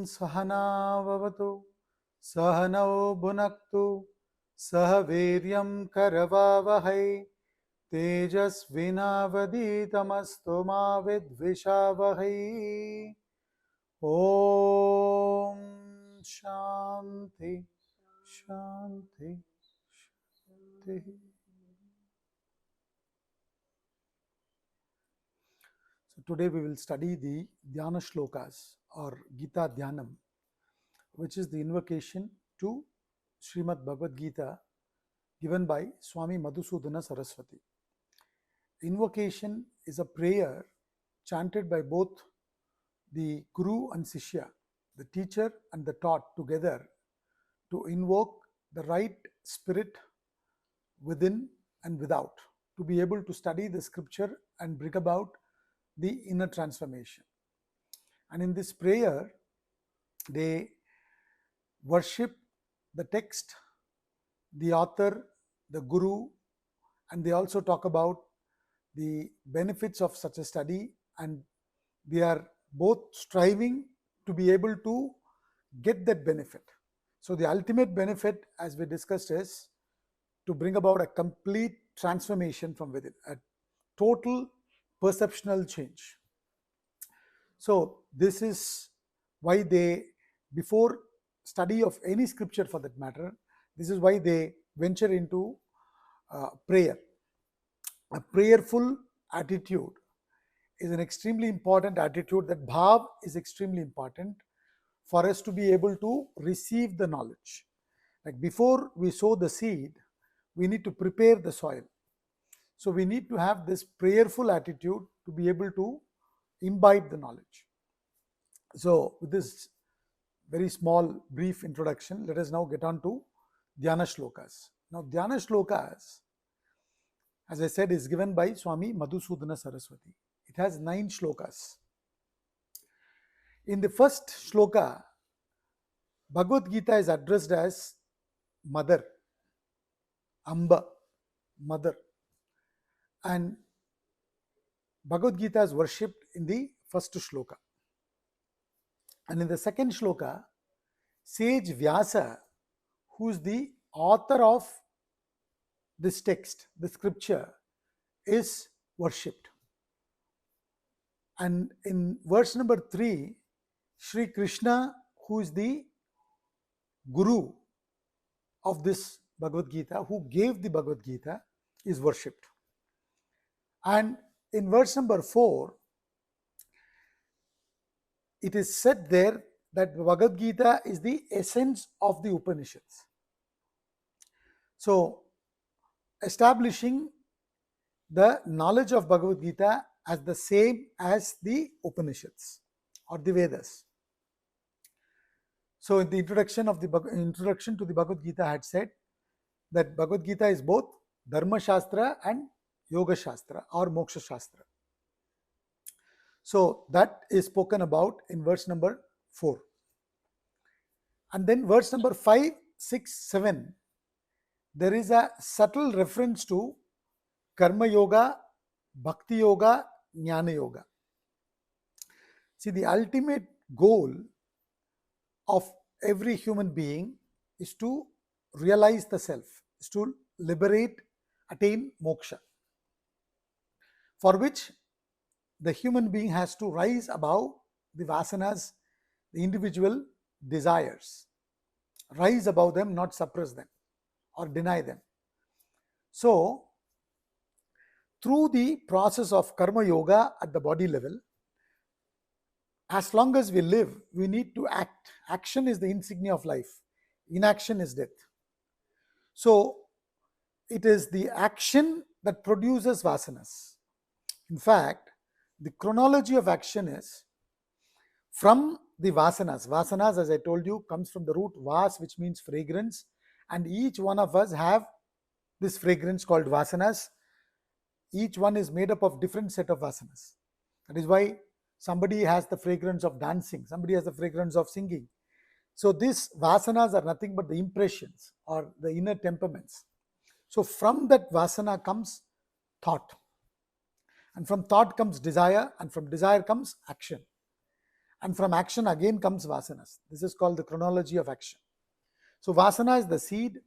Sahana Vavatu Sahanao Bhunaktu Sahaviryam Karavavahai Tejasvinavaditamastu ma vidvishavahai. Om Shanti Shanti Shanti. So today we will study the Dhyana Shlokas or Gita Dhyanam, which is the invocation to Srimad Bhagavad Gita given by Swami Madhusudana Saraswati. Invocation is a prayer chanted by both the Guru and Sishya, the teacher and the taught together, to invoke the right spirit within and without, to be able to study the scripture and bring about the inner transformation. And in this prayer, they worship the text, the author, the Guru, and they also talk about the benefits of such a study, and they are both striving to be able to get that benefit. So the ultimate benefit, as we discussed, is to bring about a complete transformation from within, a total perceptual change. So this is why they, before study of any scripture for that matter, this is why they venture into prayer. A prayerful attitude is an extremely important attitude. That bhav is extremely important for us to be able to receive the knowledge. Like before we sow the seed, we need to prepare the soil. So we need to have this prayerful attitude to be able to imbibe the knowledge. So with this very small brief introduction, let us now get on to Dhyana Shlokas. Now Dhyana Shlokas, as I said, is given by Swami Madhusudana Saraswati. It has 9 shlokas. In the first shloka, Bhagavad Gita is addressed as Mother, Amba, Mother. And Bhagavad Gita is worshipped in the first shloka. And in the second shloka, sage Vyasa, who is the author of this text, the scripture, is worshipped. And in verse number 3, Sri Krishna, who is the Guru of this Bhagavad Gita, who gave the Bhagavad Gita, is worshipped. And in verse number 4, it is said there that Bhagavad Gita is the essence of the Upanishads. So, establishing the knowledge of Bhagavad Gita as the same as the Upanishads or the Vedas. So, in the introduction to the Bhagavad Gita, I had said that Bhagavad Gita is both Dharma Shastra and Yoga Shastra or Moksha Shastra. So that is spoken about in verse number 4. And then verse number 5, 6, 7, there is a subtle reference to Karma Yoga, Bhakti Yoga, Jnana Yoga. See, the ultimate goal of every human being is to realize the self, is to liberate, attain moksha, for which the human being has to rise above the vasanas, the individual desires, rise above them, not suppress them or deny them. So, through the process of karma yoga at the body level, as long as we live, we need to act. Action is the insignia of life. Inaction is death. So, it is the action that produces vasanas. In fact, the chronology of action is from the vasanas. Vasanas, as I told you, comes from the root vas, which means fragrance, and each one of us have this fragrance called vasanas. Each one is made up of different set of vasanas. That is why somebody has the fragrance of dancing, somebody has the fragrance of singing. So these vasanas are nothing but the impressions or the inner temperaments. So from that vasana comes thought. And from thought comes desire, and from desire comes action. and from action again comes vasanas. This is called the chronology of action. So vasana is the seed,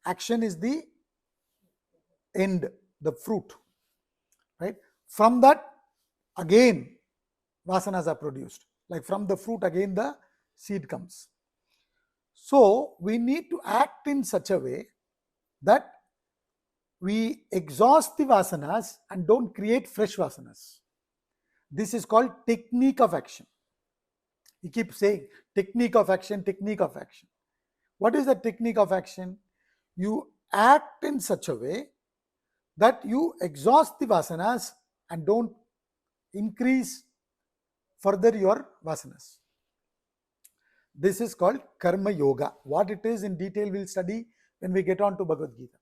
action is the end, the fruit, right? From that again vasanas are produced. Like from the fruit again the seed comes. So we need to act in such a way that we exhaust the vasanas and don't create fresh vasanas. This is called technique of action. You keep saying technique of action, technique of action. What is the technique of action? You act in such a way that you exhaust the vasanas and don't increase further your vasanas. This is called karma yoga. What it is in detail we'll study when we get on to Bhagavad Gita.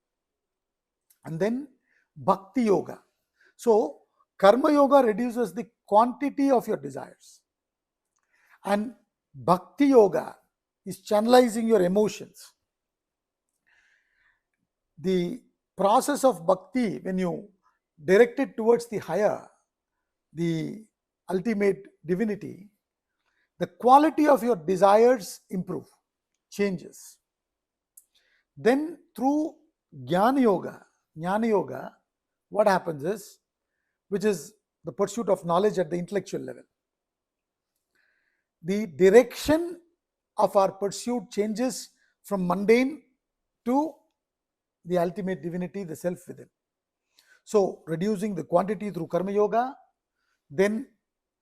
And then bhakti yoga. So karma yoga reduces the quantity of your desires, and bhakti yoga is channelizing your emotions. The process of bhakti, when you direct it towards the higher, the ultimate divinity, the quality of your desires improve, changes. Then through jnana yoga, what happens is, which is the pursuit of knowledge at the intellectual level, the direction of our pursuit changes from mundane to the ultimate divinity, the self within. So reducing the quantity through karma yoga, then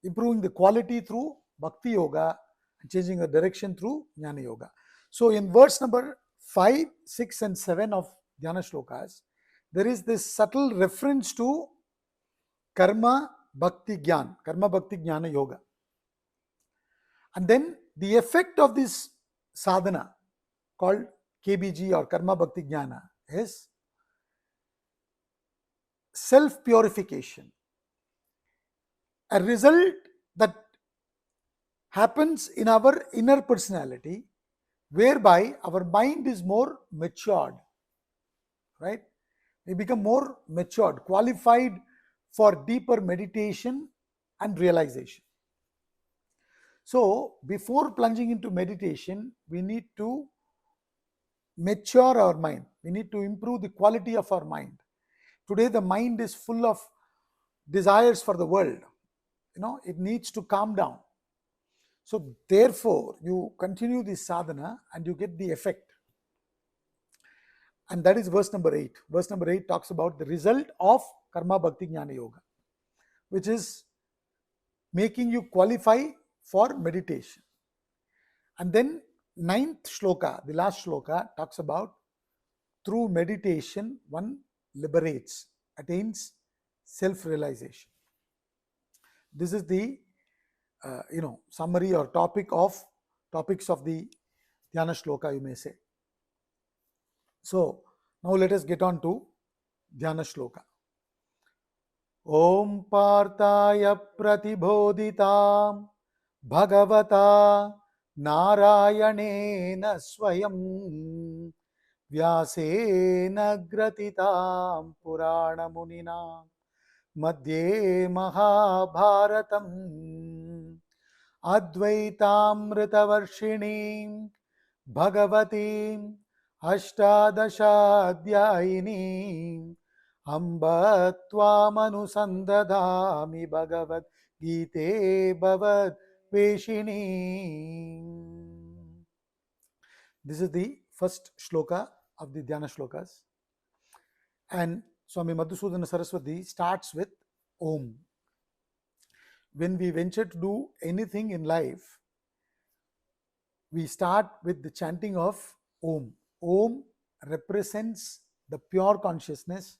improving the quality through bhakti yoga, and changing the direction through jnana yoga. So in verse number 5, 6 and 7 of Dhyana Shlokas, there is this subtle reference to karma bhakti jnana yoga. And then the effect of this sadhana called KBG or karma bhakti jnana is self purification, a result that happens in our inner personality, whereby our mind is more matured, right? We become more matured, qualified for deeper meditation and realization. So before plunging into meditation, we need to mature our mind. We need to improve the quality of our mind. Today the mind is full of desires for the world. It needs to calm down. So therefore you continue this sadhana and you get the effect. And that is verse number 8. Verse number 8 talks about the result of karma bhakti jnana yoga, which is making you qualify for meditation. And then 9th shloka, the last shloka, talks about through meditation one liberates, attains self-realization. This is the summary or topics of the Dhyana Shloka, you may say. So now let us get on to Dhyana Shloka. Om Partaya Pratibodhitam Bhagavata Narayanena Swayam Vyasena Gratitam Purana Munina Madhye Mahabharatam Advaitamritavarshini Bhagavati Ashtadashadhyayini Amba Tvamanusandadhami Bhagavad Gite Bhavad Veshini. This is the first shloka of the Dhyana Shlokas. And Swami Madhusudana Saraswati starts with Om. When we venture to do anything in life, we start with the chanting of Om. Om represents the pure consciousness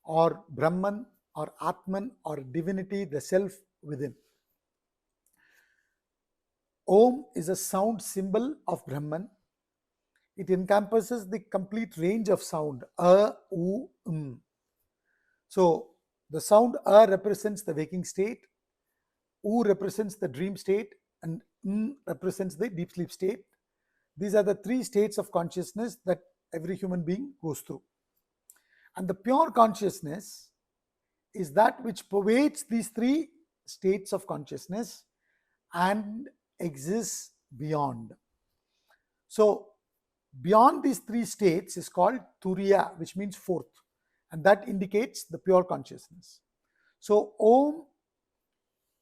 or Brahman or Atman or divinity, the self within. Om is a sound symbol of Brahman. It encompasses the complete range of sound, A, U, So the sound A represents the waking state, U represents the dream state, and represents the deep sleep state. These are the three states of consciousness that every human being goes through. And the pure consciousness is that which pervades these three states of consciousness and exists beyond. So beyond these three states is called Turiya, which means fourth, and that indicates the pure consciousness. So Om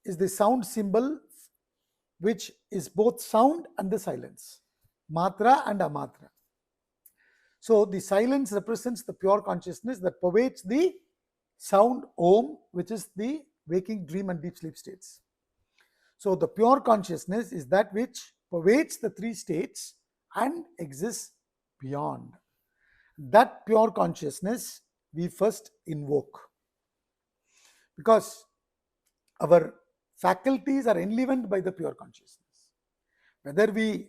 is the sound symbol which is both sound and the silence, Matra and Amatra. So the silence represents the pure consciousness that pervades the sound Om, which is the waking, dream and deep sleep states. So the pure consciousness is that which pervades the three states and exists beyond. That pure consciousness we first invoke, because our faculties are enlivened by the pure consciousness. Whether we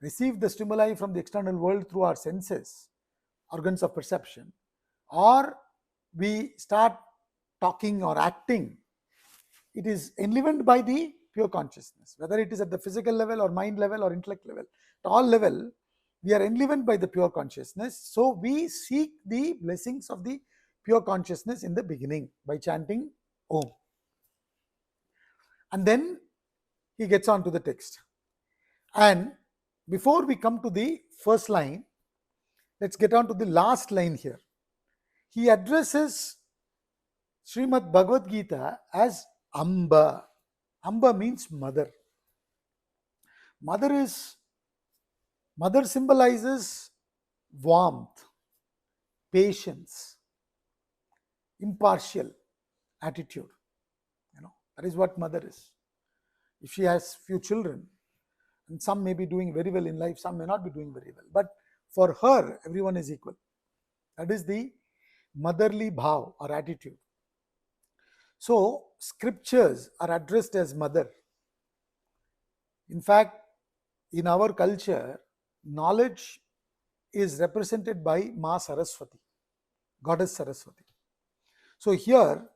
receive the stimuli from the external world through our senses, organs of perception, or we start talking or acting, it is enlivened by the pure consciousness. Whether it is at the physical level or mind level or intellect level, at all level, we are enlivened by the pure consciousness. So we seek the blessings of the pure consciousness in the beginning by chanting Om. And then he gets on to the text. And before we come to the first line, let's get on to the last line here. He addresses Srimad Bhagavad Gita as Amba. Amba means mother. Mother symbolizes warmth, patience, impartial attitude. That is what mother is. If she has few children, and some may be doing very well in life, some may not be doing very well, but for her, everyone is equal. That is the motherly bhav or attitude. So scriptures are addressed as mother. In fact, in our culture, knowledge is represented by Ma Saraswati, goddess Saraswati. So here,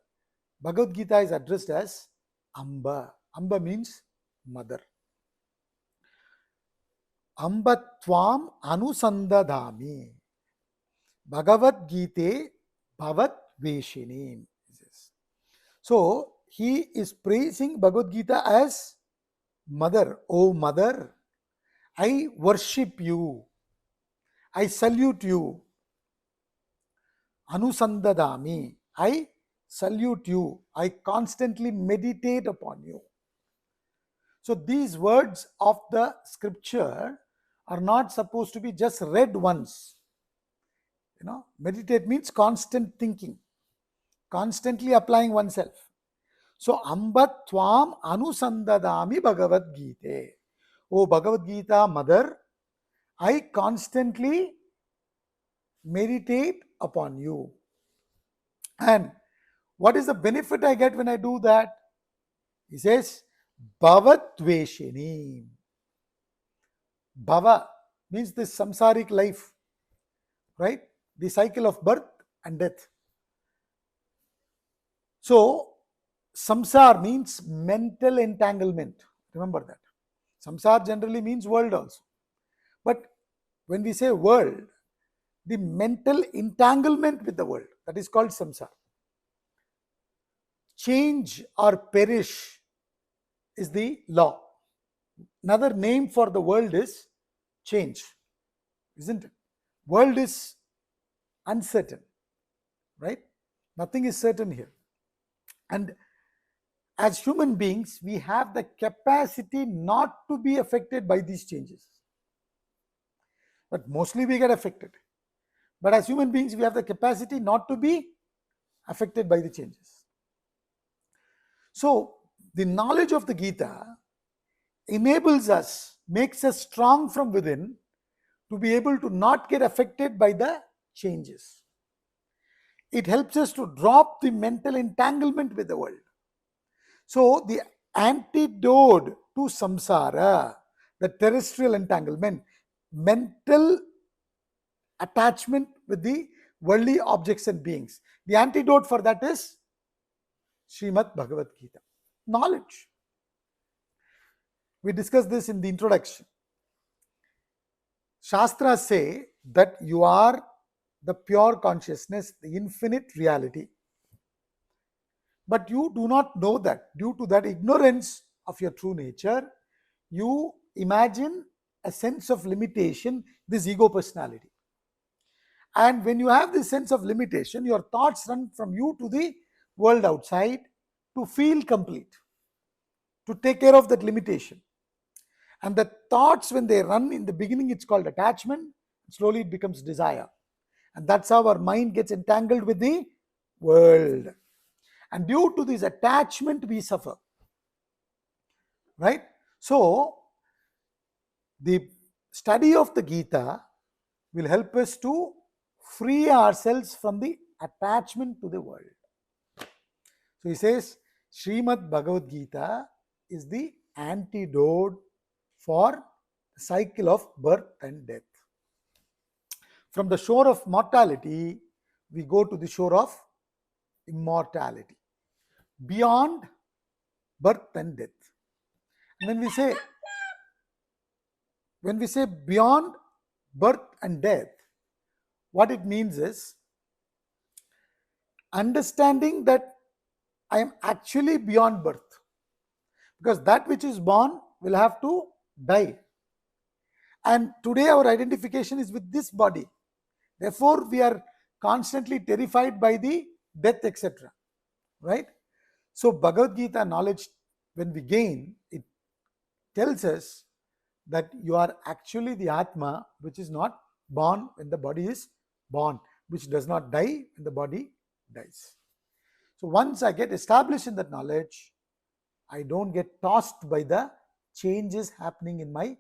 Bhagavad Gita is addressed as Amba. Amba means mother. Amba tvam anusandadami Bhagavad Gita bhavat veshinim. So he is praising Bhagavad Gita as mother. Oh mother, I worship you, I salute you. Anusandadami, I salute you, I constantly meditate upon you. So these words of the scripture are not supposed to be just read once. Meditate means constant thinking, constantly applying oneself. So Amba tvam anusandadami Bhagavad Gita. Oh Bhagavad Gita mother, I constantly meditate upon you. And what is the benefit I get when I do that? He says, Bhavat Veshinim. Bhava means this samsaric life, right? The cycle of birth and death. So, samsar means mental entanglement. Remember that. Samsar generally means world also. But when we say world, the mental entanglement with the world, that is called samsara. Change or perish is the law. Another name for the world is change, isn't it? World is uncertain, right? Nothing is certain here. And as human beings, we have the capacity not to be affected by these changes. But mostly we get affected. But as human beings, we have the capacity not to be affected by the changes. So, the knowledge of the Gita enables us, makes us strong from within to be able to not get affected by the changes. It helps us to drop the mental entanglement with the world. So, the antidote to samsara, the terrestrial entanglement, mental attachment with the worldly objects and beings. The antidote for that is Srimad Bhagavad Gita, knowledge. We discussed this in the introduction. Shastras say that you are the pure consciousness, the infinite reality. But you do not know that. Due to that ignorance of your true nature, you imagine a sense of limitation, this ego personality. And when you have this sense of limitation, your thoughts run from you to the world outside to feel complete, to take care of that limitation. And the thoughts, when they run, in the beginning it's called attachment, slowly it becomes desire. And that's how our mind gets entangled with the world. And due to this attachment, we suffer. Right? So, the study of the Gita will help us to free ourselves from the attachment to the world. So, he says, Srimad Bhagavad Gita is the antidote for the cycle of birth and death. From the shore of mortality, we go to the shore of immortality, beyond birth and death. And when we say beyond birth and death, what it means is understanding that I am actually beyond birth, because that which is born will have to die. And today our identification is with this body. Therefore, we are constantly terrified by the death, etc. Right? So, Bhagavad Gita knowledge, when we gain, it tells us that you are actually the Atma, which is not born when the body is born, which does not die when the body dies. So, once I get established in that knowledge, I don't get tossed by the changes happening in my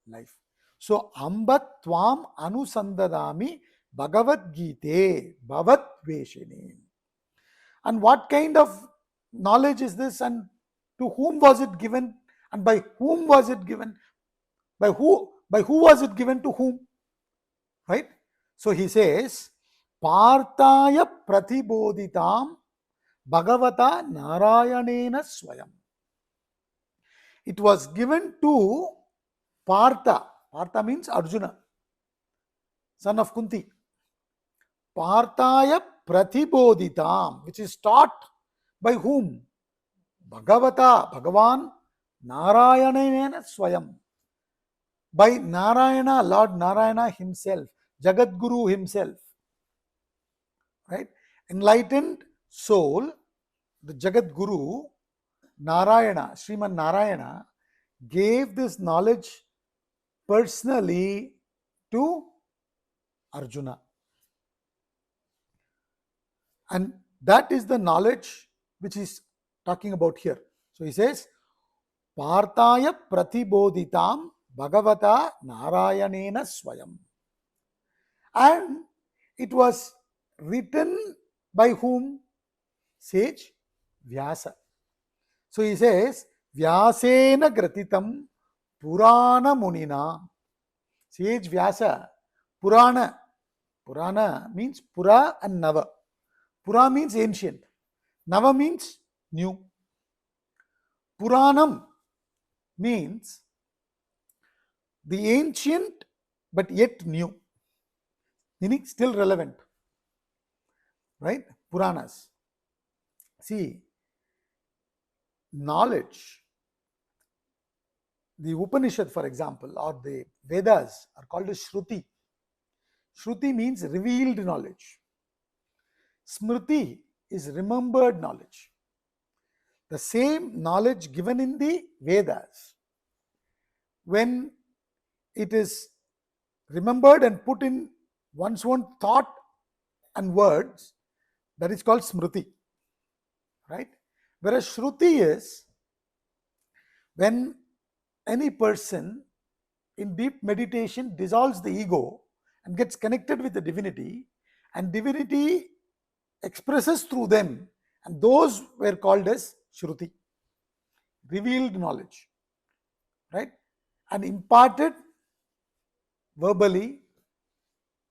life. So, Ambat Tvam Anusandadami Bhagavad Gita Bhavat Veshini. And what kind of knowledge is this, and to whom was it given, and by whom was it given? By who was it given to whom? Right? So he says, Partaya Pratibodhitam Bhagavata Narayanena Swayam. It was given to Partha. Partha means Arjuna, son of Kunti. Partaya Pratibodhitam, which is taught by whom? Bhagavata, Bhagavan, Narayanena Swayam. By Narayana, Lord Narayana himself, Jagat Guru himself. Right? Enlightened soul, the Jagat Guru, Narayana, Srimad Narayana, gave this knowledge personally to Arjuna. And that is the knowledge which is talking about here. So he says, Partaya Pratibodhitam Bhagavata Narayanena Swayam. And it was written by whom? Sage Vyasa. So he says, Vyasena Gratitam Purana Munina. Sage Vyasa, Purana. Purana means Pura and Nava. Pura means ancient. Nava means new. Puranam means the ancient but yet new, meaning still relevant. Right? Puranas. See, knowledge, the Upanishad, for example, or the Vedas are called as Shruti. Shruti means revealed knowledge. Smriti is remembered knowledge. The same knowledge given in the Vedas, when it is remembered and put in one's own thought and words, that is called Smriti. Right? Whereas Shruti is when any person in deep meditation dissolves the ego and gets connected with the divinity, and divinity expresses through them, and those were called as Shruti, revealed knowledge, right? And imparted verbally,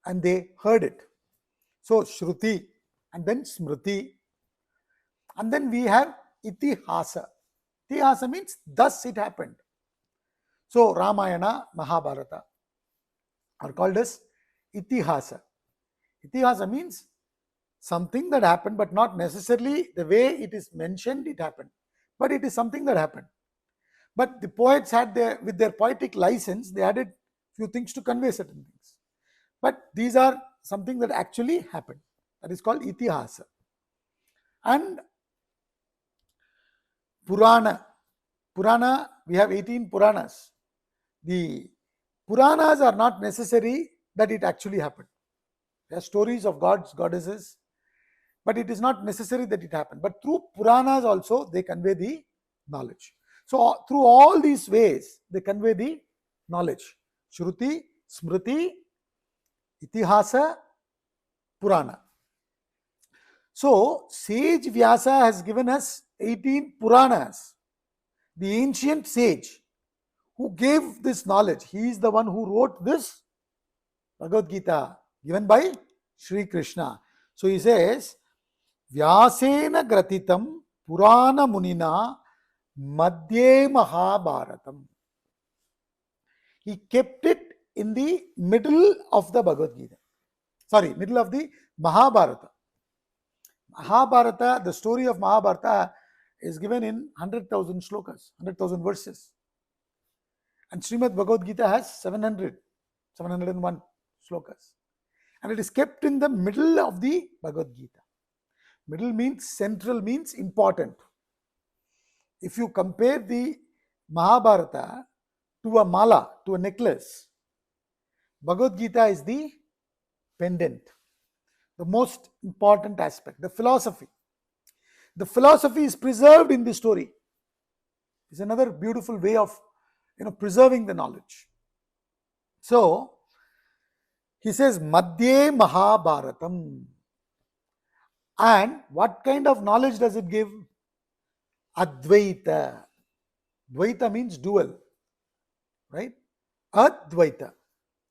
and they heard it. So Shruti, and then Smriti, and then we have Itihasa. Itihasa means thus it happened. So Ramayana, Mahabharata are called as Itihasa. Itihasa means something that happened, but not necessarily the way it is mentioned it happened, but it is something that happened. But the poets had with their poetic license, they added few things to convey certain things. But these are something that actually happened. That is called itihasa. And Purana. Purana, we have 18 Puranas. The Puranas are not necessary that it actually happened. They are stories of gods, goddesses, but it is not necessary that it happened. But through Puranas also, they convey the knowledge. So, through all these ways, they convey the knowledge. Shruti, Smriti, Itihasa, Purana. So, sage Vyasa has given us 18 Puranas. The ancient sage who gave this knowledge, he is the one who wrote this Bhagavad Gita given by Sri Krishna. So he says, Vyasena gratitam Purana Munina Madhye Mahabharatam. He kept it in the middle of the Bhagavad Gita. Sorry, middle of the Mahabharata. Mahabharata, the story of Mahabharata is given in 100,000 shlokas, 100,000 verses. And Srimad Bhagavad Gita has 701 shlokas. And it is kept in the middle of the Bhagavad Gita. Middle means central, means important. If you compare the Mahabharata to a mala, to a necklace, Bhagavad Gita is the pendant, the most important aspect, the philosophy. The philosophy is preserved in the story. It's another beautiful way of preserving the knowledge. So, he says, Madhye Mahabharatam. And what kind of knowledge does it give? Advaita. Dvaita means dual, right? Advaita.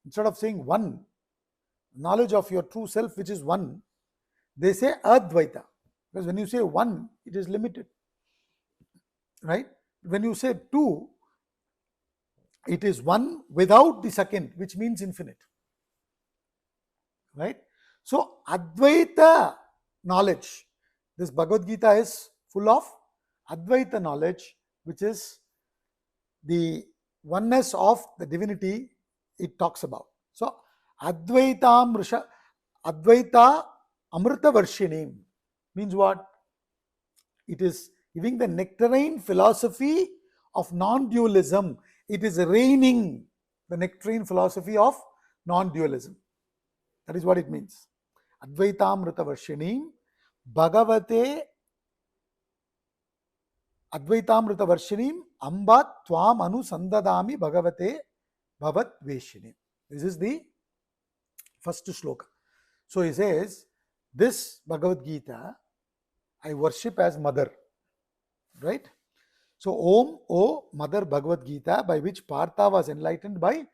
Instead of saying one, knowledge of your true self, which is one, they say Advaita. Because when you say one, it is limited, right? When you say two, it is one without the second, which means infinite, right? So, Advaita knowledge, this Bhagavad Gita is full of Advaita knowledge, which is the oneness of the divinity it talks about. So, Advaita Amrita Varshinim means what? It is giving the nectarine philosophy of non-dualism. It is reigning the nectarine philosophy of non-dualism. That is what it means. Advaitamrita Varshinim Bhagavate Advaitamrita Varshinim Amba Tvam Anu Sandadami Bhagavate Bhavat Veshinim. This is the first shloka. So he says, this Bhagavad Gita I worship as mother, right? So Om, O Mother Bhagavad Gita, by which Partha was enlightened by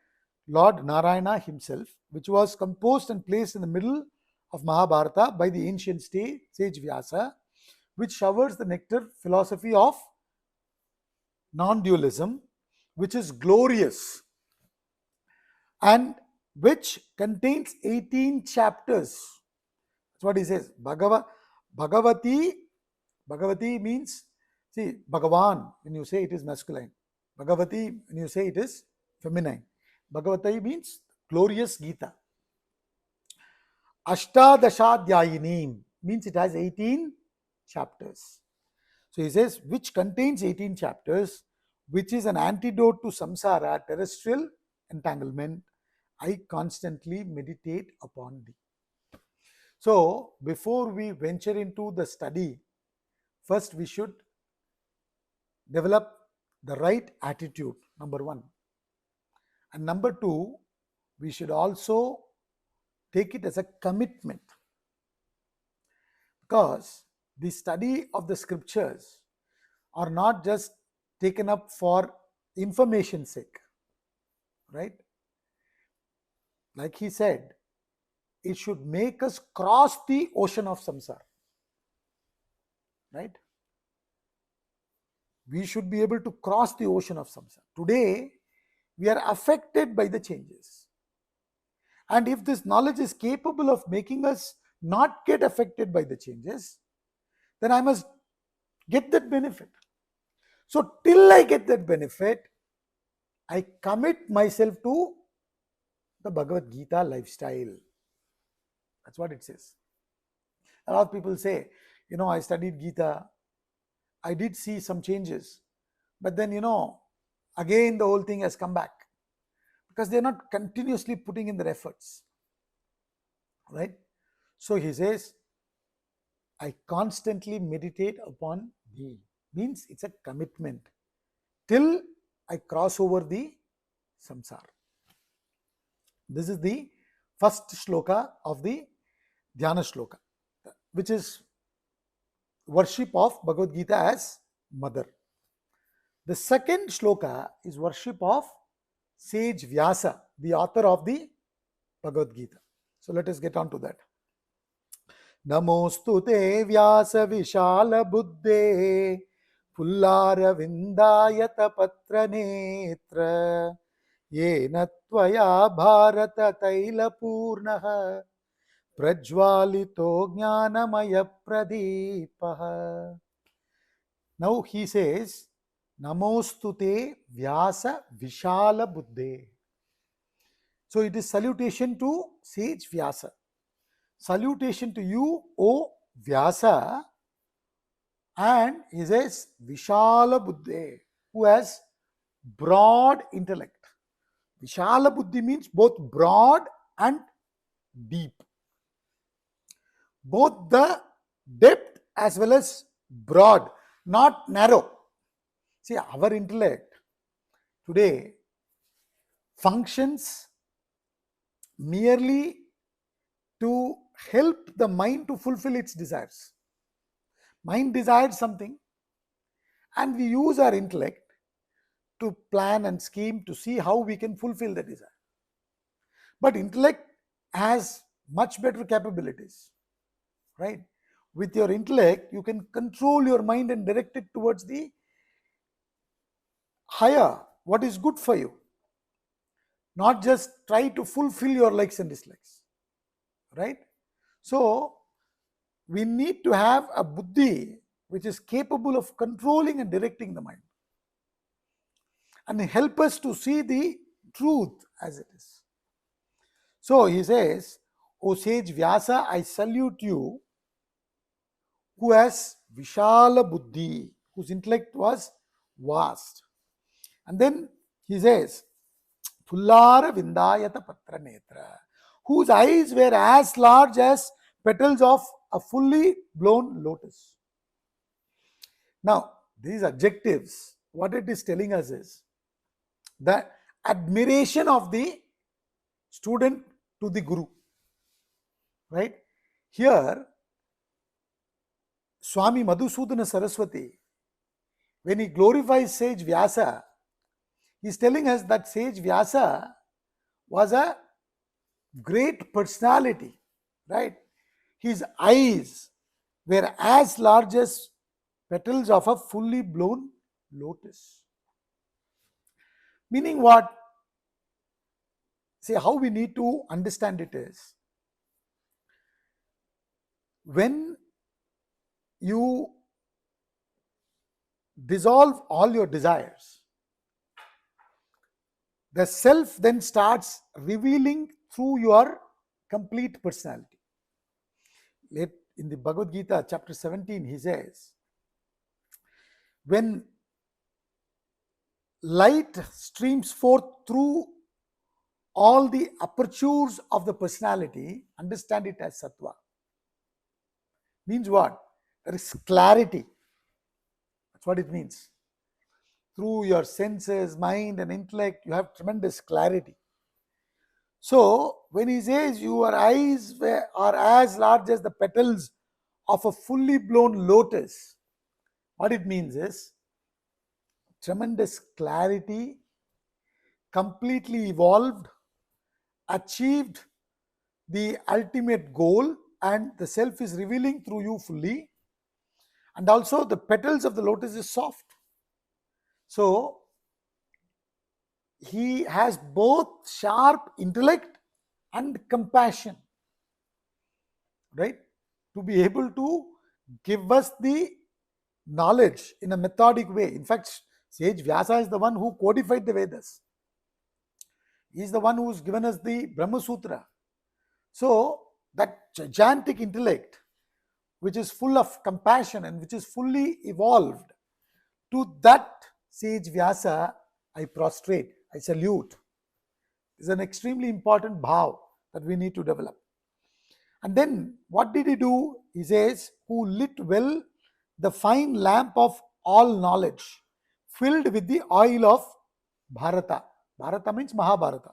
Lord Narayana himself, which was composed and placed in the middle of Mahabharata by the ancient sage Vyasa, which showers the nectar philosophy of non-dualism, which is glorious and which contains 18 chapters. That's what he says. Bhagavati means, see, Bhagavan, when you say it is masculine. Bhagavati, when you say it is feminine. Bhagavati means glorious Gita. Ashtadashadhyayinim means it has 18 chapters. So he says, which contains 18 chapters, which is an antidote to samsara, terrestrial entanglement. I constantly meditate upon thee. So, before we venture into the study, first we should develop the right attitude, number one. And number two, we should also take it as a commitment. Because the study of the scriptures are not just taken up for information's sake, right? Like he said, it should make us cross the ocean of samsara, right? We should be able to cross the ocean of samsara. Today, we are affected by the changes. And if this knowledge is capable of making us not get affected by the changes, then I must get that benefit. So till I get that benefit, I commit myself to the Bhagavad Gita lifestyle. That's what it says. A lot of people say, I studied Gita, I did see some changes, but then, again the whole thing has come back because they're not continuously putting in their efforts. Right? So he says, I constantly meditate upon thee. Means it's a commitment till I cross over the samsara. This is the first shloka of the Dhyana Shloka, which is worship of Bhagavad Gita as mother. The second shloka is worship of sage Vyasa, the author of the Bhagavad Gita. So let us get on to that. Namostu te Vyasa Vishala Buddhe Pullara Vindayata Patra Netra Yena Tvaya Bharata Taila Purnaha Prajwalito Jnanamaya Pradipaha. Now he says, Namostute Vyasa Vishala Buddhe. So it is salutation to sage Vyasa. Salutation to you, O Vyasa. And he says, Vishala Buddhe, who has broad intellect. Vishala Buddhi means both broad and deep. Both the depth as well as broad, not narrow. See, our intellect today functions merely to help the mind to fulfill its desires. Mind desires something and we use our intellect to plan and scheme to see how we can fulfill the desire. But intellect has much better capabilities, right? With your intellect, you can control your mind and direct it towards the higher, what is good for you. Not just try to fulfill your likes and dislikes, right? So, we need to have a buddhi which is capable of controlling and directing the mind and help us to see the truth as it is. So he says, O sage Vyasa, I salute you who has Vishala Buddhi, whose intellect was vast. And then he says, Pullara Vindayata Patra Netra, whose eyes were as large as petals of a fully blown lotus. Now, these adjectives, what it is telling us is the admiration of the student to the guru. Right? Here, Swami Madhusudana Saraswati, when he glorifies sage Vyasa, he is telling us that sage Vyasa was a great personality, right? His eyes were as large as petals of a fully blown lotus. Meaning what? See, how we need to understand it is, when you dissolve all your desires, the self then starts revealing through your complete personality. In the Bhagavad Gita, chapter 17, he says, when light streams forth through all the apertures of the personality, understand it as sattva. Means what? There is clarity. That's what it means. Through your senses, mind and intellect, you have tremendous clarity. So, when he says your eyes are as large as the petals of a fully blown lotus, what it means is tremendous clarity, completely evolved, achieved the ultimate goal, and the self is revealing through you fully. And also the petals of the lotus is soft. So, he has both sharp intellect and compassion, right? To be able to give us the knowledge in a methodic way. In fact, sage Vyasa is the one who codified the Vedas. He is the one who's given us the Brahma Sutra. So that gigantic intellect, which is full of compassion and which is fully evolved, to that sage Vyasa I prostrate, I salute. Is an extremely important bhav that we need to develop. And then what did he do? He says, who lit well the fine lamp of all knowledge, filled with the oil of Bharata. Bharata means Mahabharata.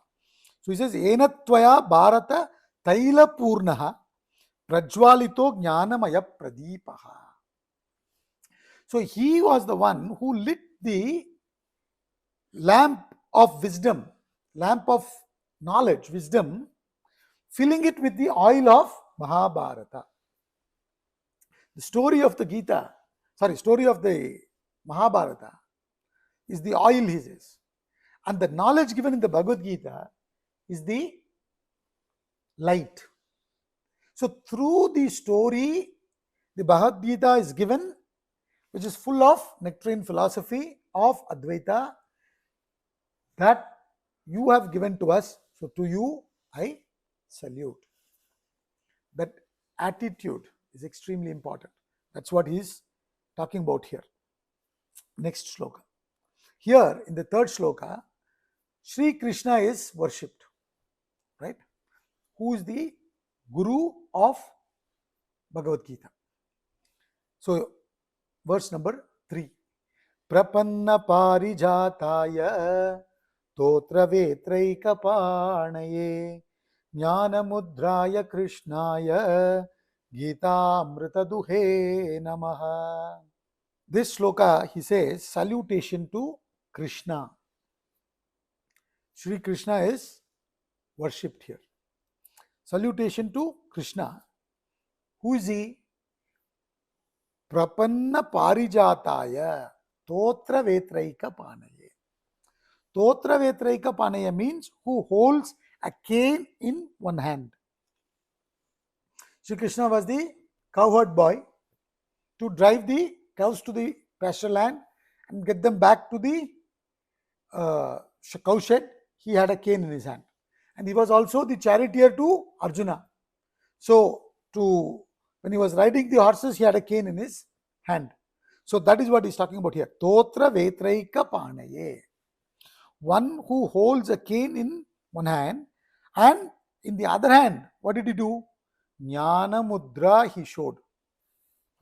So he says, Enatvaya Bharata Taila Purnaha Prajwalito Jnanamaya Pradipaha. So he was the one who lit the lamp of wisdom, lamp of knowledge, wisdom, filling it with the oil of Mahabharata. The story of the story of the Mahabharata is the oil, he says. And the knowledge given in the Bhagavad Gita is the light. So through the story, the Bhagavad Gita is given, which is full of nectarine philosophy of Advaita that you have given to us. So to you, I salute. That attitude is extremely important. That's what he is talking about here. Next shloka. Here in the third shloka, Sri Krishna is worshipped, right? Who is the Guru of Bhagavad Gita. So verse number 3. Prapanna parijataya totra vetraika panaye jnana mudraya krishnaya gita amrita duhe namaha. This shloka, he says, salutation to Krishna. Sri Krishna is worshipped here. Salutation to Krishna. Who is he? Prapanna parijataya totra vetraika panaye. Totra vetraika panaya means who holds a cane in one hand. Sri Krishna was the cowherd boy to drive the cows to the pasture land and get them back to the cow shed. He had a cane in his hand. And he was also the charioteer to Arjuna. So when he was riding the horses, he had a cane in his hand. So that is what he's talking about here. Totra vetraika panaye. One who holds a cane in one hand, and in the other hand, what did he do? Jnana mudra he showed.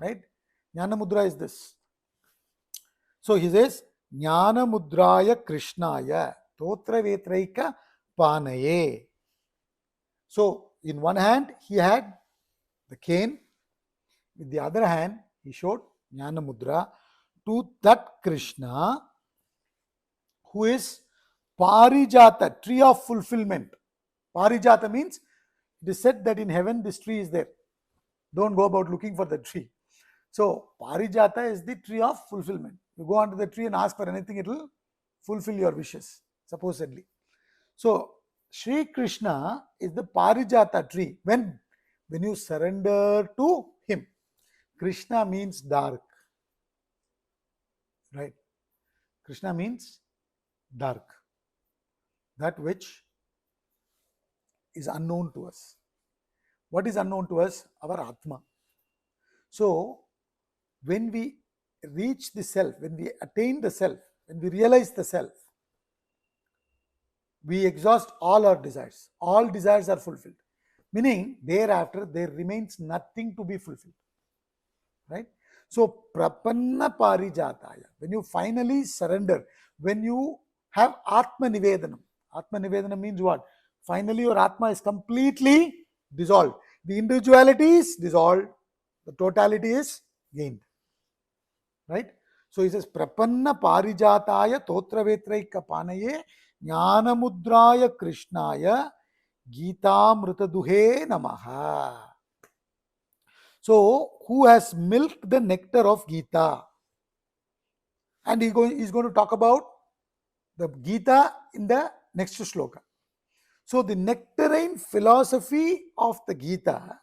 Right? Jnana mudra is this. So he says, Jnana mudraya krishnaya totra vetraika panaye. So in one hand he had the cane, with the other hand he showed Jnana mudra to that Krishna who is Parijata, tree of fulfillment. Parijata means it is said that in heaven this tree is there. Don't go about looking for the tree. So Parijata is the tree of fulfillment. You go onto the tree and ask for anything, it will fulfill your wishes, supposedly. So Sri Krishna is the Parijata tree. When you surrender to him. Krishna means dark. Right? Krishna means dark. That which is unknown to us. What is unknown to us? Our Atma. So when we reach the self, when we attain the self, when we realize the self, we exhaust all our desires. All desires are fulfilled. Meaning, thereafter, there remains nothing to be fulfilled. Right? So, prapanna parijataya. When you finally surrender, when you have Atma Nivedanam. Atma Nivedanam means what? Finally, your Atma is completely dissolved. The individuality is dissolved. The totality is gained. Right? So, he says, prapanna parijataya totra vetraika panaye jnana mudraya krishnaya Gitamrita duhe namaha. So, who has milked the nectar of Gita? And he's going to talk about the Gita in the next shloka. So, the nectarine philosophy of the Gita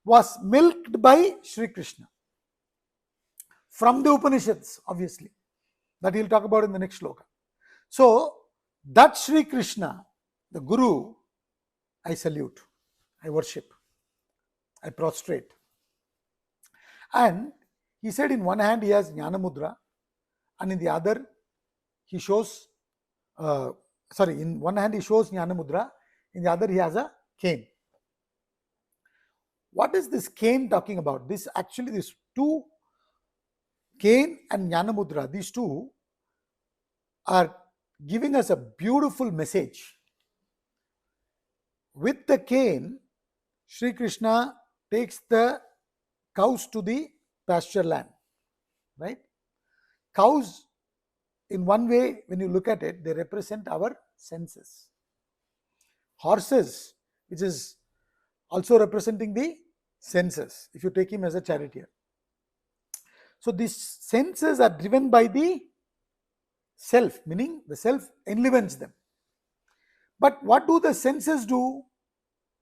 was milked by Sri Krishna. from the Upanishads, obviously. That he'll talk about in the next shloka. So, that Sri Krishna, the Guru, I salute, I worship, I prostrate. And he said in one hand he has Jnana Mudra, and in the other he shows, in one hand he shows Jnana Mudra, in the other he has a cane. What is this cane talking about? These two, cane and Jnana Mudra, these two are giving us a beautiful message. With the cane, Sri Krishna takes the cows to the pasture land, right? Cows, in one way, when you look at it, they represent our senses. Horses, which is also representing the senses, if you take him as a charioteer. So these senses are driven by the self, meaning the self enlivens them. But what do the senses do?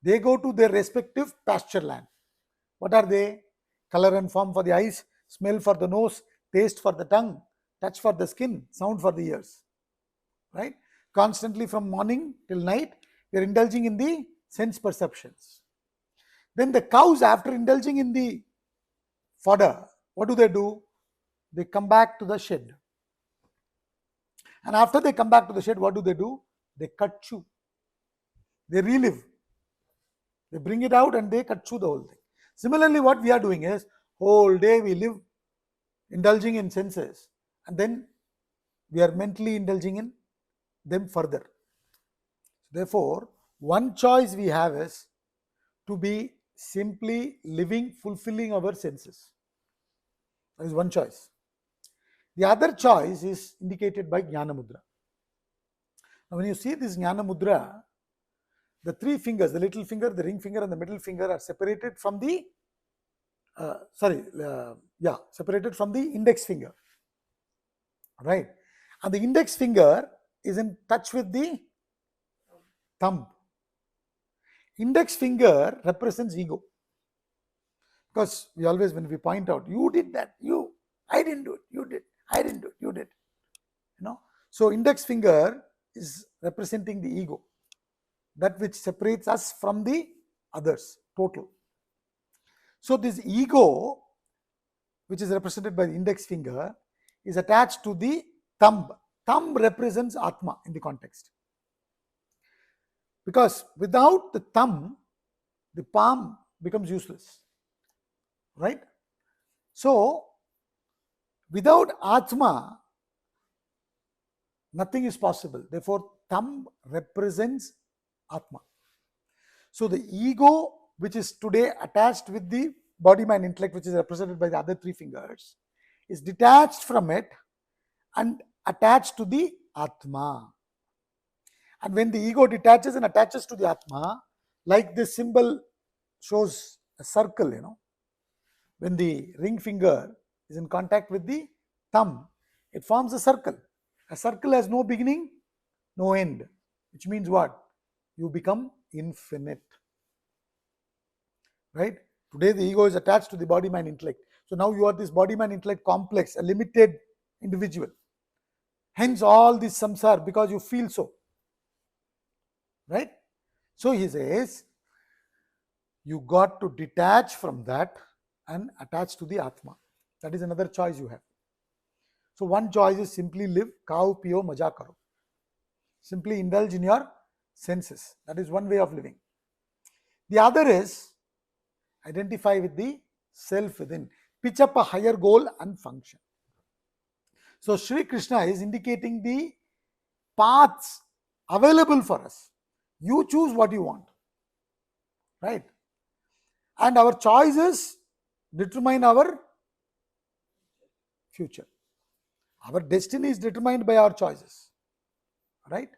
They go to their respective pasture land. What are they? Color and form for the eyes, smell for the nose, taste for the tongue, touch for the skin, sound for the ears. Right? Constantly from morning till night, we are indulging in the sense perceptions. Then the cows, after indulging in the fodder, what do? They come back to the shed. And after they come back to the shed, what do? They cut chew. They relive. They bring it out and they cut chew the whole thing. Similarly, what we are doing is, whole day we live indulging in senses, and then we are mentally indulging in them further. Therefore, one choice we have is to be simply living, fulfilling our senses. That is one choice. The other choice is indicated by Jnana Mudra. Now, when you see this Jnana Mudra, the three fingers, the little finger, the ring finger, and the middle finger are separated from the separated from the index finger, right? And the index finger is in touch with the thumb. Index finger represents ego, because we always, when we point out, you did that, I didn't do it, you did, I didn't do it, you did, So index finger is representing the ego, that which separates us from the others, total. So this ego, which is represented by the index finger, is attached to the thumb. Thumb represents Atma in the context. Because without the thumb, the palm becomes useless, right? So without Atma, nothing is possible. Therefore, thumb represents Atma. So the ego, which is today attached with the body, mind, intellect, which is represented by the other three fingers, is detached from it and attached to the Atma. And when the ego detaches and attaches to the Atma, like this symbol shows a circle, when the ring finger is in contact with the thumb, it forms a circle. A circle has no beginning, no end, which means what? You become infinite. Right? Today the ego is attached to the body, mind, intellect. So now you are this body, mind, intellect complex, a limited individual. Hence all this samsara, because you feel so. Right? So he says, you got to detach from that and attach to the Atma. That is another choice you have. So one choice is simply live, khao, piyo, maja karo. Simply indulge in your senses. That is one way of living. The other is identify with the self within. Pitch up a higher goal and function. So Sri Krishna is indicating the paths available for us. You choose what you want. Right? And our choices determine our future. Our destiny is determined by our choices. Right?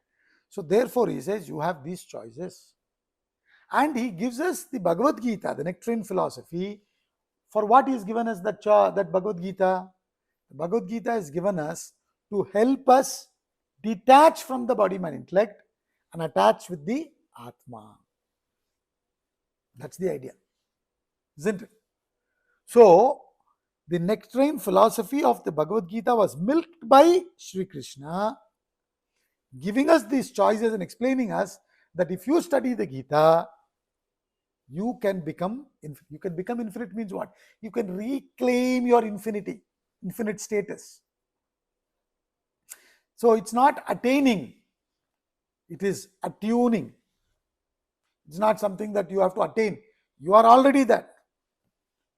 So therefore he says you have these choices. And he gives us the Bhagavad Gita, the nectarine philosophy. For what he has given us that Bhagavad Gita? The Bhagavad Gita is given us to help us detach from the body, mind, intellect and attach with the Atma. That's the idea, isn't it? So the nectarine philosophy of the Bhagavad Gita was milked by Sri Krishna, giving us these choices and explaining us that if you study the Gita, you can become infinite. Means what? You can reclaim your infinite status. So it's not attaining, it is attuning. It's not something that you have to attain. You are already that.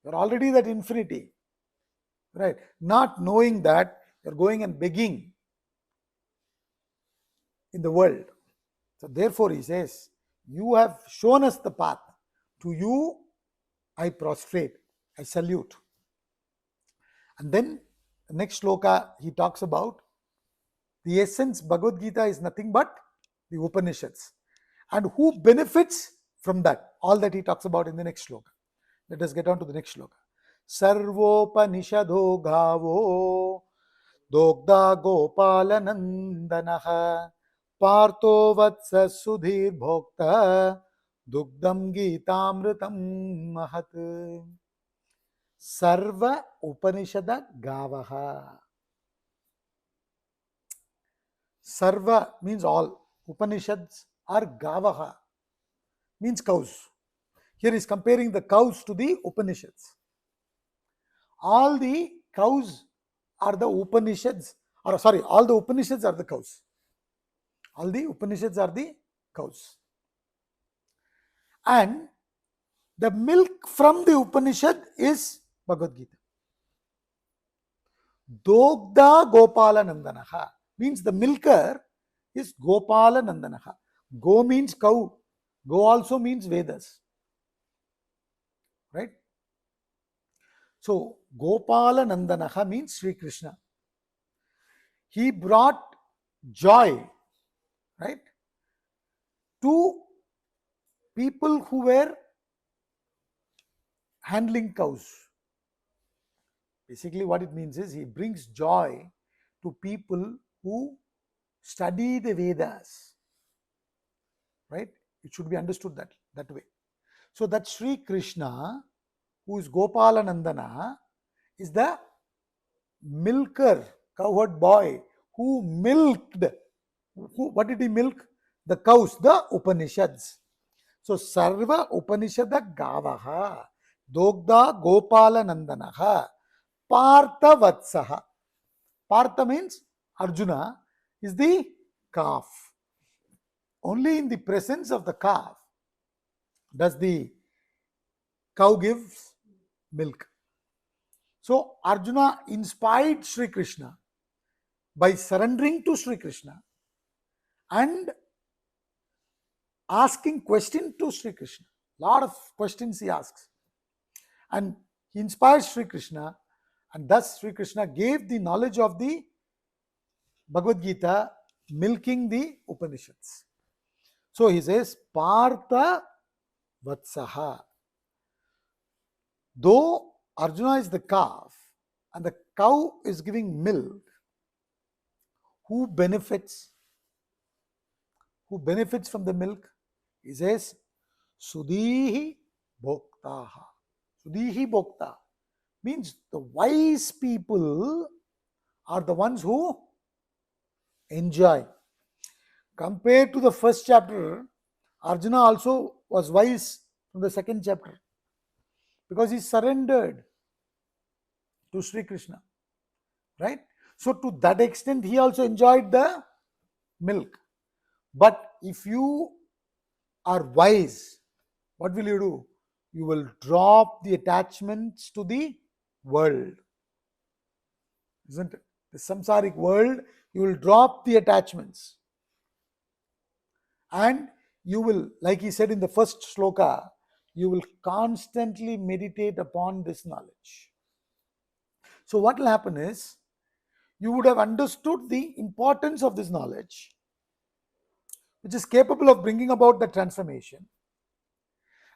You're already that infinity. Right? Not knowing that, you're going and begging in the world. So therefore he says, you have shown us the path. To you I prostrate, I salute. And then the next shloka he talks about the essence. Bhagavad Gita is nothing but the Upanishads. And who benefits from that? All that he talks about in the next shloka. Let us get on to the next shloka. Sarvopanishado gavo dogda gopala nandanaha partho vatsa sudhir bhokta dugdam gitamritam mahat. Sarva Upanishada Gavaha. Sarva means all. Upanishads are Gavaha, means cows. Here is comparing the cows to the Upanishads. All the cows are the Upanishads, or sorry, all the Upanishads are the cows. All the Upanishads are the cows. And the milk from the Upanishad is Bhagavad Gita. Dogda Gopala Nandanaha means the milker is Gopala Nandanaha. Go means cow. Go also means Vedas. Right? So Gopala Nandanaha means Sri Krishna. He brought joy, right, to people who were handling cows. Basically what it means is he brings joy to people who study the Vedas. Right? It should be understood that way. So that Sri Krishna, who is Gopala Nandana, is the milker, cowherd boy, who milked. What did he milk? The cows, the Upanishads. So Sarva Upanishada Gavaha Dogda Gopala Nandanaha Partha Vatsaha. Partha means Arjuna is the calf. Only in the presence of the calf does the cow give milk. So Arjuna inspired Sri Krishna by surrendering to Sri Krishna and asking questions to Sri Krishna. Lot of questions he asks. And he inspires Sri Krishna, and thus Sri Krishna gave the knowledge of the Bhagavad Gita, milking the Upanishads. So he says, Partha Vatsaha. Though Arjuna is the calf and the cow is giving milk, who benefits? Who benefits from the milk? He says, Sudhihi Bhoktaha. Sudhihi Bhokta means the wise people are the ones who enjoy. Compared to the first chapter, Arjuna also was wise from the second chapter because he surrendered to Sri Krishna. Right? So to that extent, he also enjoyed the milk. But if you are wise, what will you do? You will drop the attachments to the world. Isn't it? The samsaric world, you will drop the attachments. And you will, like he said in the first shloka, you will constantly meditate upon this knowledge. So what will happen is, you would have understood the importance of this knowledge, which is capable of bringing about the transformation.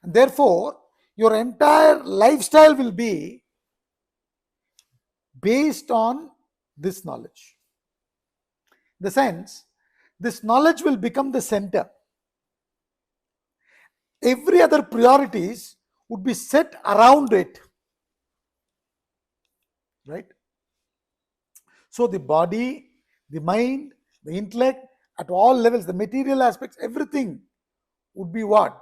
And therefore, your entire lifestyle will be based on this knowledge. In the sense, this knowledge will become the center. Every other priorities would be set around it. right? So the body, the mind, the intellect, at all levels, the material aspects, everything would be what?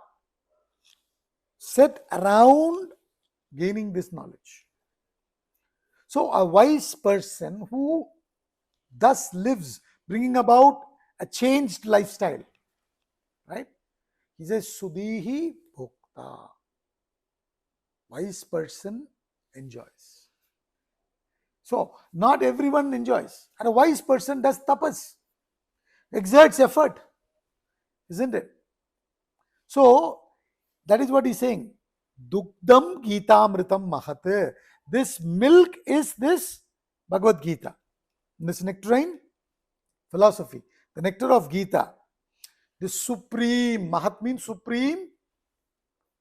Set around gaining this knowledge. So a wise person who thus lives, bringing about a changed lifestyle, right? He says, Sudhihi Bhokta. Wise person enjoys. So not everyone enjoys. And a wise person does tapas, exerts effort, isn't it? So that is what he's saying. Dugdam Gitamritam Mahat. This milk is this Bhagavad Gita. This nectarine philosophy, the nectar of Gita. This supreme, Mahat means supreme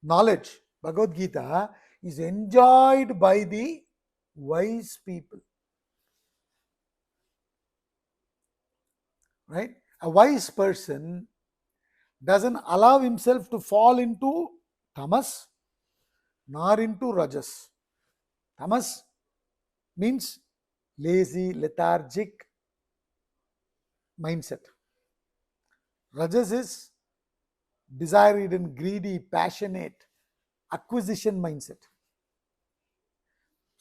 knowledge. Bhagavad Gita is enjoyed by the wise people. Right? A wise person doesn't allow himself to fall into tamas nor into rajas. Tamas means lazy, lethargic mindset. Rajas is desire-ridden, greedy, passionate, acquisition mindset.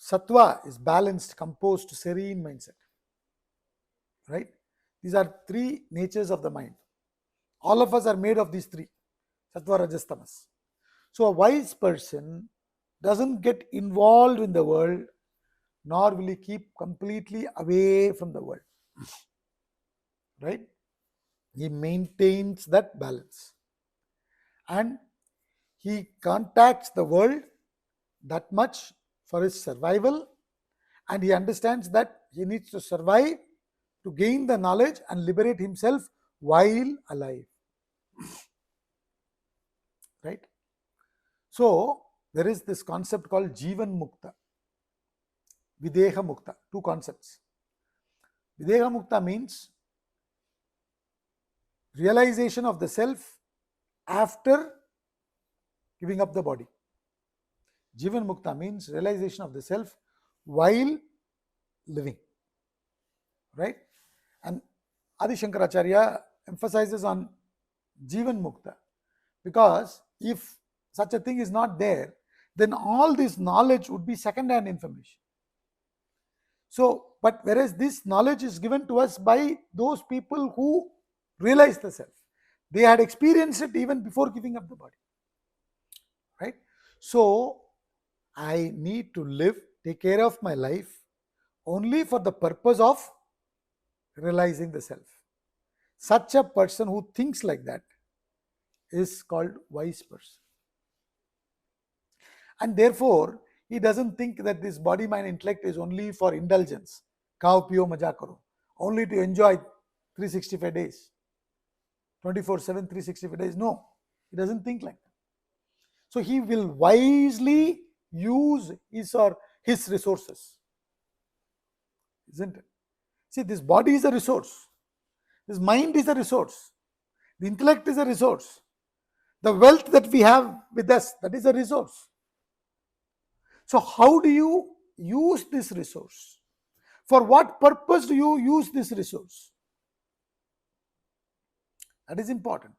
Sattva is balanced, composed, serene mindset. Right? These are three natures of the mind. All of us are made of these three. Sattva, Rajas, Tamas. So a wise person doesn't get involved in the world, nor will he keep completely away from the world. Right? He maintains that balance. And he contacts the world that much for his survival, and he understands that he needs to survive to gain the knowledge and liberate himself while alive. Right? So there is this concept called Jivan Mukta, Videha Mukta, two concepts. Videha Mukta means realization of the self after giving up the body. Jivan Mukta means realization of the self while living. Right? And Adi Shankaracharya emphasizes on Jivan Mukta, because if such a thing is not there, then all this knowledge would be second-hand information. So, but whereas this knowledge is given to us by those people who realize the self. They had experienced it even before giving up the body. Right? So, I need to live, take care of my life only for the purpose of realizing the self. Such a person who thinks like that is called wise person. And therefore, he doesn't think that this body, mind, intellect is only for indulgence. Khao, piyo, maja karo. Only to enjoy 365 days. 24/7, 365 days. No, he doesn't think like that. So he will wisely use his or his resources. Isn't it? See, this body is a resource. This mind is a resource. The intellect is a resource. The wealth that we have with us, that is a resource. So how do you use this resource? For what purpose do you use this resource? That is important.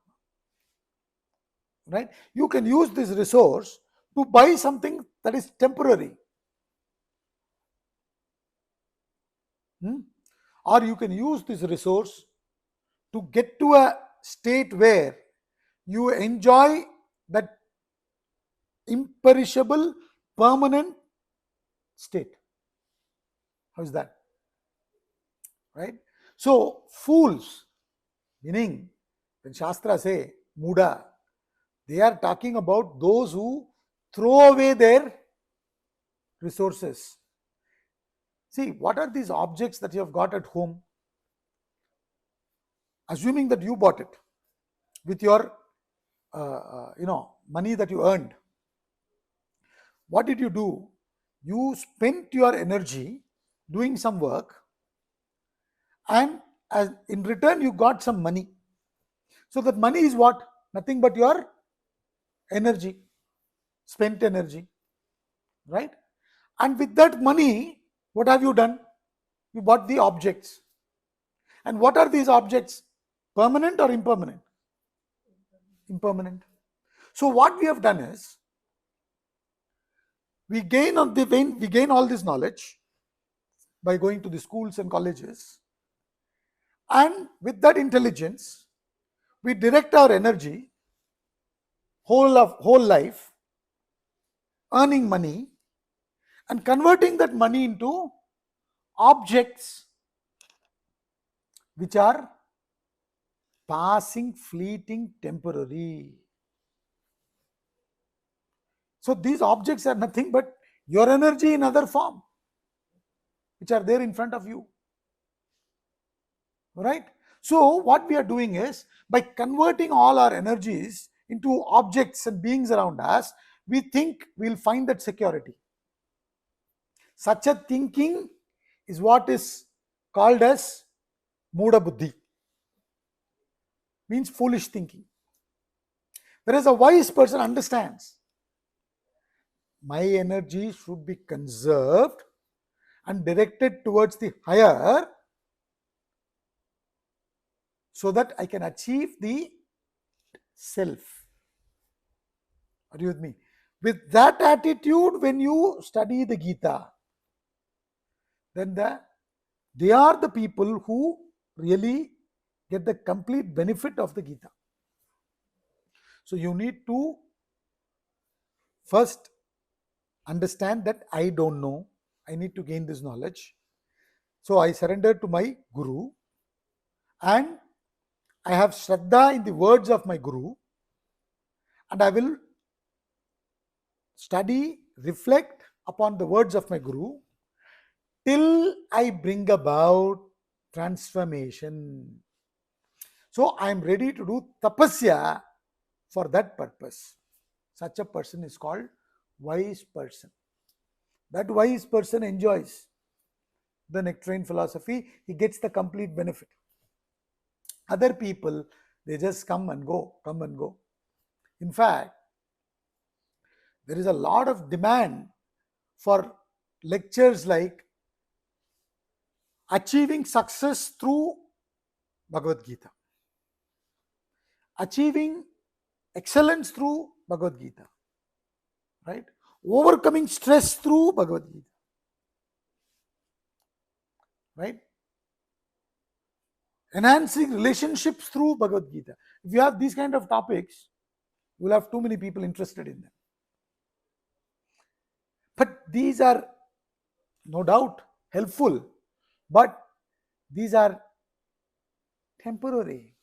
Right? You can use this resource to buy something that is temporary. Or you can use this resource to get to a state where you enjoy that imperishable, permanent state. How is that? Right? So, fools, meaning when Shastra say, Muda, they are talking about those who throw away their resources. See, what are these objects that you have got at home? Assuming that you bought it with your money that you earned. What did you do? You spent your energy doing some work, and in return you got some money. So that money is what? Nothing but your energy, spent energy, right? And with that money, What have you done? You bought the objects. And what are these objects? Permanent or impermanent? Impermanent. So what we have done is, we gain all this knowledge by going to the schools and colleges, and with that intelligence, we direct our energy, whole life, earning money and converting that money into objects which are passing, fleeting, temporary. So these objects are nothing but your energy in other form, which are there in front of you. Right? So what we are doing is, by converting all our energies into objects and beings around us, we think we'll find that security. Such a thinking is what is called as Muda Buddhi, means foolish thinking. Whereas a wise person understands, my energy should be conserved and directed towards the higher, so that I can achieve the self. Are you with me? With that attitude, when you study the Gita, then they are the people who really get the complete benefit of the Gita. So you need to first understand that I don't know, I need to gain this knowledge. So I surrender to my Guru, and I have Shraddha in the words of my Guru, and I will study, reflect upon the words of my Guru till I bring about transformation. So I am ready to do tapasya for that purpose. Such a person is called wise person. That wise person enjoys the nectarine philosophy. He gets the complete benefit. Other people, they just come and go. In fact, there is a lot of demand for lectures like achieving success through Bhagavad Gita, achieving excellence through Bhagavad Gita, right? Overcoming stress through Bhagavad Gita, right? Enhancing relationships through Bhagavad Gita. If you have these kind of topics, you will have too many people interested in them. But these are no doubt helpful, but these are temporary.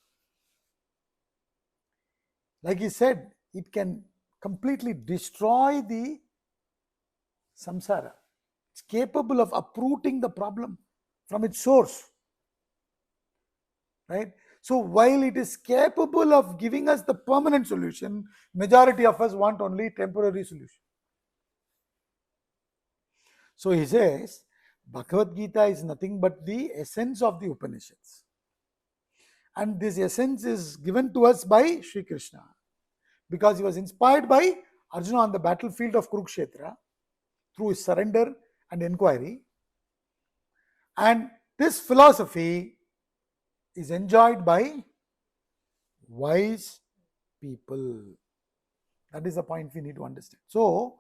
Like he said, it can completely destroy the samsara. It's capable of uprooting the problem from its source. Right? So while it is capable of giving us the permanent solution, majority of us want only temporary solution. So he says, Bhagavad Gita is nothing but the essence of the Upanishads. And this essence is given to us by Sri Krishna, because he was inspired by Arjuna on the battlefield of Kurukshetra through his surrender and inquiry. And this philosophy is enjoyed by wise people. That is the point we need to understand. So,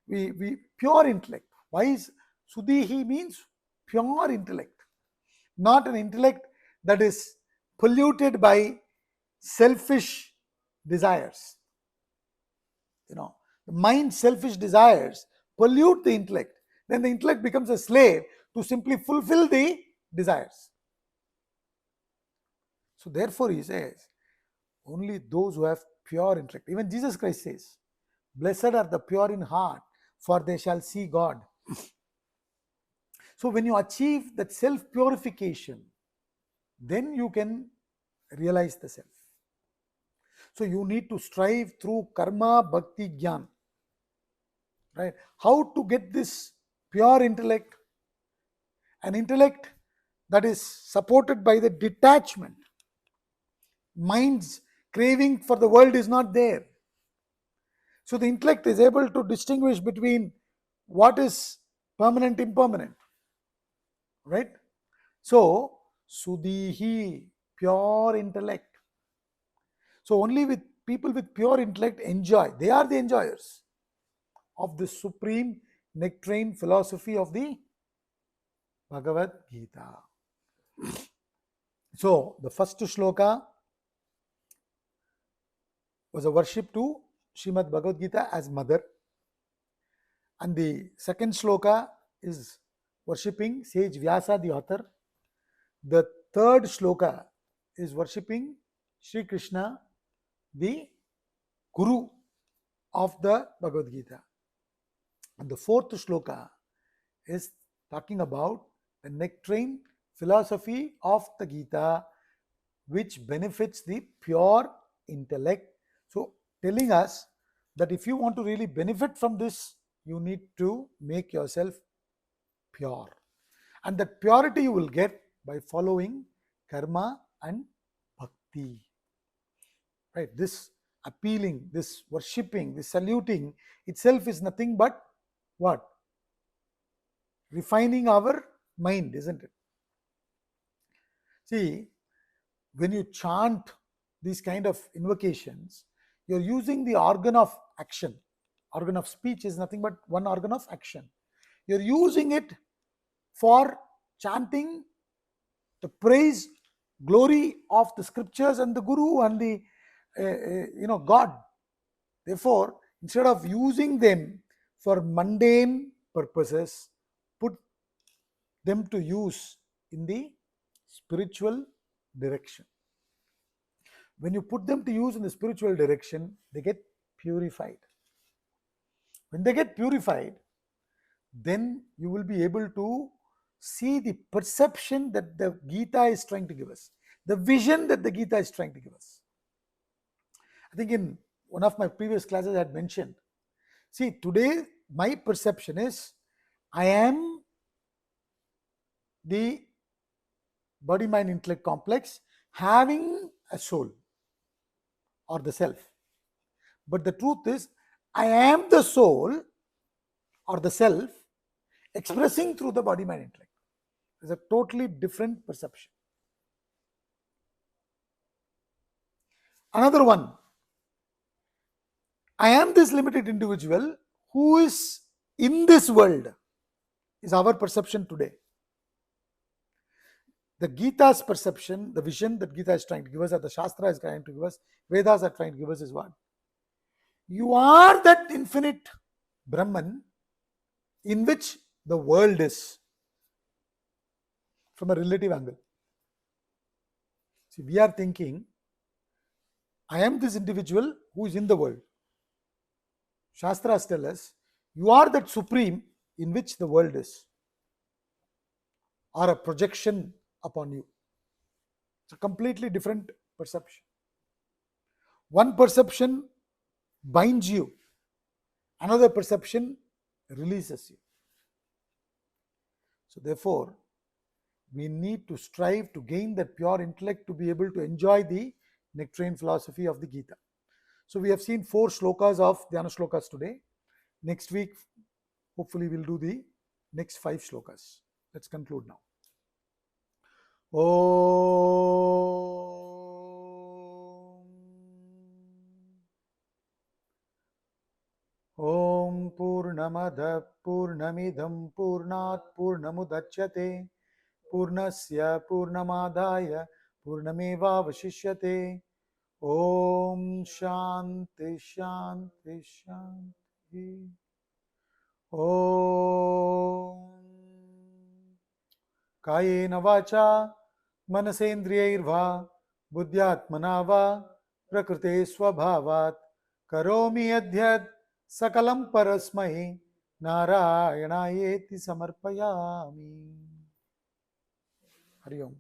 we pure intellect. Wise, Sudhihi means pure intellect, not an intellect that is polluted by selfish desires. The mind's selfish desires pollute the intellect. Then the intellect becomes a slave to simply fulfill the desires. So therefore he says, only those who have pure intellect. Even Jesus Christ says, blessed are the pure in heart, for they shall see God. So when you achieve that self-purification, then you can realize the self. So you need to strive through karma, bhakti, jnana. Right? How to get this pure intellect? An intellect that is supported by the detachment. Mind's craving for the world is not there. So the intellect is able to distinguish between what is permanent, impermanent. right? So, Sudhihi, pure intellect. So, only with people with pure intellect enjoy. They are the enjoyers of the supreme nectarine philosophy of the Bhagavad Gita. So, the first shloka was a worship to Srimad Bhagavad Gita as mother, and the second shloka is worshipping sage Vyasa, the author. The third shloka is worshipping Sri Krishna, the Guru of the Bhagavad Gita. And the fourth shloka is talking about the nectarine philosophy of the Gita, which benefits the pure intellect. So, telling us that if you want to really benefit from this, you need to make yourself pure. And that purity you will get by following karma and bhakti. Right? This appealing, this worshipping, this saluting itself is nothing but what? Refining our mind, isn't it? See, when you chant these kind of invocations, you're using the organ of action. Organ of speech is nothing but one organ of action. You're using it for chanting the praise, glory of the scriptures and the Guru and the God. Therefore, instead of using them for mundane purposes, put them to use in the spiritual direction. When you put them to use in the spiritual direction, they get purified. When they get purified, then you will be able to see the perception that the Gita is trying to give us, the vision that the Gita is trying to give us. I think in one of my previous classes I had mentioned, see, today my perception is I am the body, mind, intellect complex having a soul or the self. But the truth is, I am the soul or the self expressing through the body, mind, intellect. It's a totally different perception. Another one, I am this limited individual who is in this world, is our perception today. The Gita's perception, the vision that Gita is trying to give us, or the Shastra is trying to give us, Vedas are trying to give us is what? You are that infinite Brahman in which the world is, from a relative angle. See, we are thinking, I am this individual who is in the world. Shastras tell us, you are that supreme in which the world is, or a projection upon you. It's a completely different perception. One perception binds you, another perception releases you. So therefore, we need to strive to gain that pure intellect to be able to enjoy the nectarine philosophy of the Gita. So we have seen 4 shlokas of Dhyana Shlokas today. Next week, hopefully we'll do the next 5 shlokas. Let's conclude now. Om Purnamada Purnamidam Purnat Purnamudachyate Purnasya Purnamadaya Purnameva Vashishyate. Om Shanti Shanti Shanti. Om Kayena Vacha Manasendriyairva Buddhyatmana va Prakrite Swabhavat Karomi Adhyat Sakalam Parasmai Narayanayeti Samarpayami. Hari Om.